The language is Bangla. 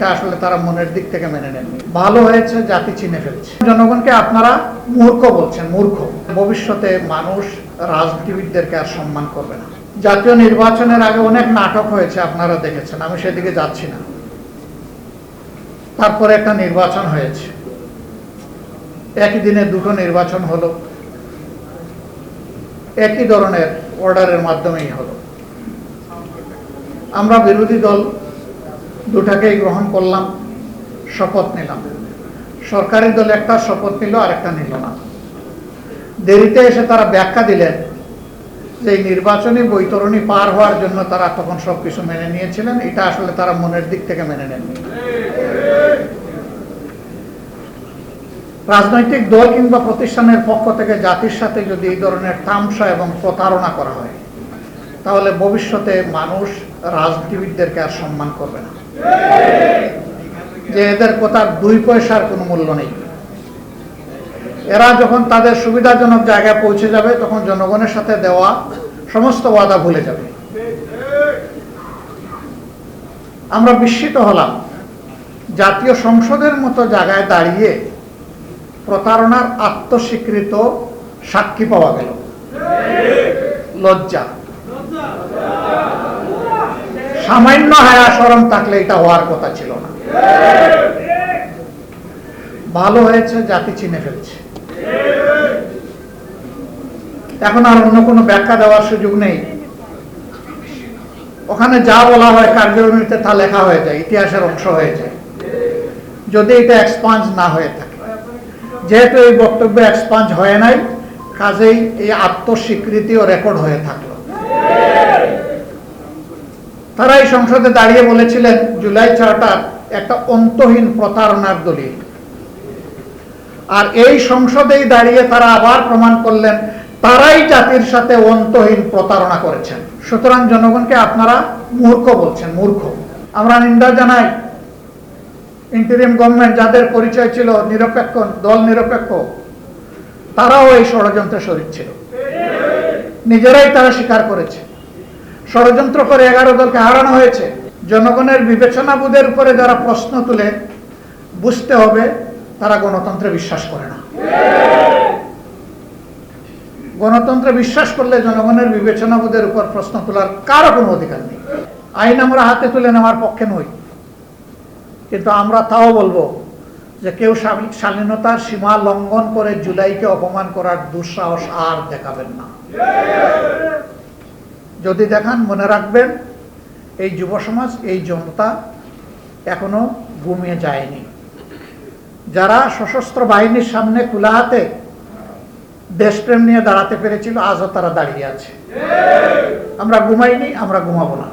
এটা আসলে তারা মনের দিক থেকে মেনে নেননি। ভালো হয়েছে জাতি চিনে ফেলছে। জনগণকে আপনারা মূর্খ বলছেন, মূর্খ। ভবিষ্যতে মানুষ রাজনীতিবিদদেরকে আর সম্মান করবে না। জাতীয় নির্বাচনের আগে অনেক নাটক হয়েছে, আপনারা দেখেছেন, আমি সেদিকে যাচ্ছি না। তারপরে একটা নির্বাচন হয়েছে, একই দিনে দুটো নির্বাচন হলো, একই ধরনের অর্ডারের মাধ্যমেই হলো। আমরা বিরোধী দল দুটাকেই গ্রহণ করলাম, শপথ নিলাম। সরকারি দল একটা শপথ নিল, আর একটা নিল না। দেরিতে এসে তারা ব্যাখ্যা দিলেন যে এই নির্বাচনী বৈতরণী পার হওয়ার জন্য তারা তখন সবকিছু মেনে নিয়েছিলেন, এটা আসলে তারা মনের দিক থেকে মেনে নেননি। রাজনৈতিক দল কিংবা প্রতিষ্ঠানের পক্ষ থেকে জাতির সাথে যদি এই ধরনের তামসা এবং প্রতারণা করা হয়, তাহলে ভবিষ্যতে মানুষ রাজনীতিবিদদেরকে আর সম্মান করবে না। যে এদের কথার 2 পয়সার কোনো মূল্য নেই। এরা যখন তাদের সুবিধাজনক জায়গায় পৌঁছে যাবে, তখন জনগণের সাথে দেওয়া সমস্ত ওয়াদা ভুলে যাবে। আমরা বিস্মিত হলাম, জাতীয় সংসদের মতো জায়গায় দাঁড়িয়ে প্রতারণার আত্মস্বীকৃত সাক্ষী পাওয়া গেল। লজ্জা। সামান্য হায়া শরম থাকলে এটা হওয়ার কথা ছিল না। ভালো হয়েছে জাতি চিনে ফেলছে। এখন আর অন্য কোনো ব্যাখ্যা দেওয়ার সুযোগ নেই। ওখানে যা বলা হয় কার্যক্রমে তা লেখা হয়ে যায়, ইতিহাসের অংশ হয়ে যায়, যদি এটা এক্সপাঞ্জ না হয়ে থাকে। যেহেতু এই বক্তব্য এক্সপাঞ্জ হয় নাই, কাজেই এই আত্মস্বীকৃতিও রেকর্ড হয়ে থাকলো। তারা এই সংসদে দাঁড়িয়ে বলেছিলেন জুলাই চার্টার একটা অন্তহীন প্রতারণার দলিল, আর এই সংসদেই দাঁড়িয়ে তারা আবার প্রমাণ করলেন তারাই জাতির সাথে অন্তহীন প্রতারণা করেছেন। সুতরাং জনগণকে আপনারা মূর্খ বলছেন, মূর্খ। আমরা নিন্দা জানাই ইন্টারিম গভর্নমেন্ট, যাদের পরিচয় ছিল নিরপেক্ষ, দল নিরপেক্ষ, তারাও এই ষড়যন্ত্রে শরীক ছিল। নিজেরাই তারা স্বীকার করেছে ষড়যন্ত্র করে 11 দলকে হারানো হয়েছে। জনগণের বিবেচনাবোধের উপরে যারা প্রশ্ন তুলে, বুঝতে হবে তারা গণতন্ত্রে বিশ্বাস করে না। গণতন্ত্রে বিশ্বাস করলে জনগণের বিবেচনাবোধের উপর প্রশ্ন তোলার কারো কোনো অধিকার নেই। আইন আমরা হাতে তুলে নেওয়ার পক্ষে নই, কিন্তু আমরা তাও বলবো যে কেউ শালীনতার সীমা লঙ্ঘন করে জুলাইকে অপমান করার দুঃসাহস আর দেখাবেন না। যদি দেখান, মনে রাখবেন এই যুব সমাজ, এই জনতা এখনো ঘুমিয়ে যায়নি। যারা সশস্ত্র বাহিনীর সামনে খোলা হাতে দেশপ্রেম নিয়ে দাঁড়াতে পেরেছিল, আজও তারা দাঁড়িয়ে আছে। আমরা ঘুমাইনি, আমরা ঘুমাবো না।